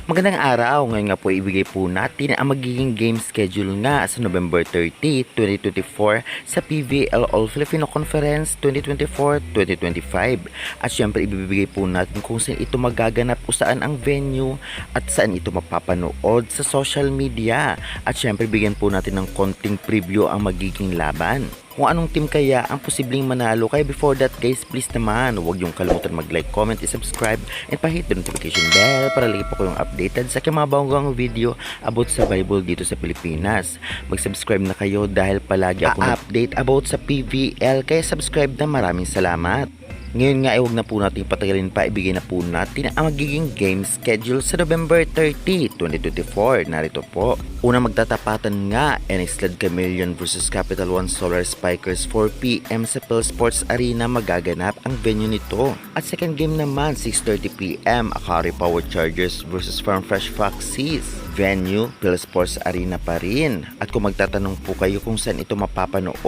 Magandang araw, ngayon nga po ibigay po natin ang magiging game schedule nga sa November 30, 2024 sa PVL All Filipino Conference 2024-2025. At syempre ibibigay po natin kung saan ito magaganap o saan ang venue at saan ito mapapanood sa social media. At syempre bigyan po natin ng konting preview ang magiging laban. Kung anong team kaya ang posibleng manalo. Kaya before that guys, please naman huwag yung kalimutan mag-like, comment, subscribe and pa-hit the notification bell para lagi po kayong updated sa aking mga bagong video about sa volleyball dito sa Pilipinas. Mag-subscribe na kayo dahil palagi ako update about sa PVL, kaya subscribe na. Maraming salamat. Ngayon nga ay huwag na po natin patagalin pa, ibigay na po natin ang magiging game schedule sa November 30, 2024. Narito po. Una magtatapatan nga NX Led Chameleon vs Capital One Solar Spikers 4pm sa Phil Sports Arena magaganap ang venue nito. At second game naman 6:30pm Akari Power Chargers vs Farm Fresh Foxes. Venue, Phil Sports Arena pa rin. At kung magtatanong po kayo kung saan ito mapapanood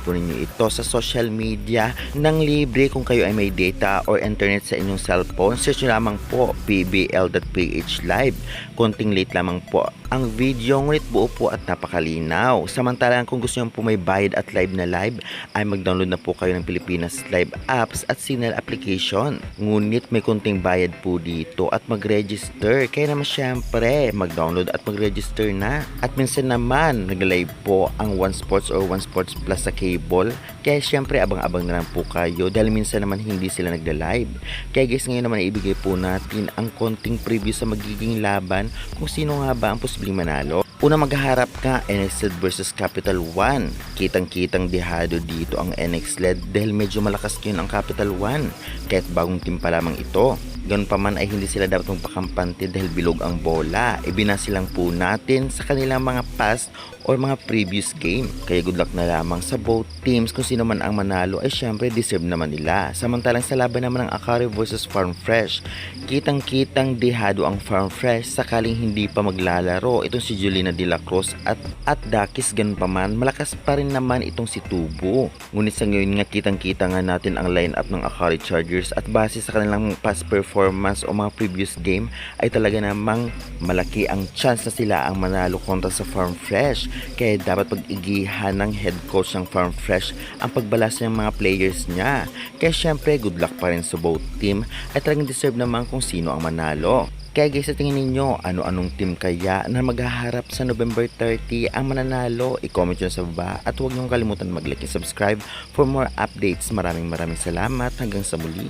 po ninyo ito sa social media ng libre kung kayo ay may data or internet sa inyong cellphone. Search nyo lamang po pbl.ph live. Konting late lamang po ang video, ngunit buo po at napakalinaw. Samantalang kung gusto nyo po may bayad at live na live, ay mag-download na po kayo ng Pilipinas Live apps at Signal application. Ngunit may konting bayad po dito at mag-register. Kaya naman syempre, mag-download at mag-register na. At minsan naman, nag-live po ang One Sports or One Sports Plus sa cable. Kaya syempre, abang-abang na lang po kayo dahil minsan naman hindi sila nagla-live. Kaya guys, ngayon naman ibigay po natin ang konting preview sa magiging laban kung sino nga ba ang posibleng manalo. Una maghaharap ka NX Led versus Capital One. Kitang-kitang dehado dito ang NX Led dahil medyo malakas yun ang Capital One kahit bagong team pa lamang ito. Ganun pa man ay hindi sila dapat magpakampante dahil bilog ang bola. Ibinasi lang po natin sa kanilang mga past or mga previous game. Kaya good luck na lamang sa both teams. Kung sino man ang manalo ay syempre deserve naman nila. Samantalang sa laban naman ng Akari versus Farm Fresh, kitang-kitang dehado ang Farm Fresh sakaling hindi pa maglalaro itong si Julina De La Cruz at Dakis. Ganun pa man, malakas pa rin naman itong si Tubo. Ngunit sa ngayon nga kitang-kita nga natin ang lineup ng Akari Chargers at base sa kanilang past performance o mga previous game ay talaga namang malaki ang chance na sila ang manalo kontra sa Farm Fresh. Kaya dapat pag-igihan ng head coach ng Farm Fresh ang pagbalas ng mga players niya. Kaya syempre good luck pa rin sa both team at talagang deserve naman kung sino ang manalo. Kaya guys, sa tingin ninyo, ano-anong team kaya na maghaharap sa November 30 ang mananalo? I-comment nyo sa baba at huwag nyo kalimutan mag-like and subscribe for more updates. Maraming salamat. Hanggang sa muli.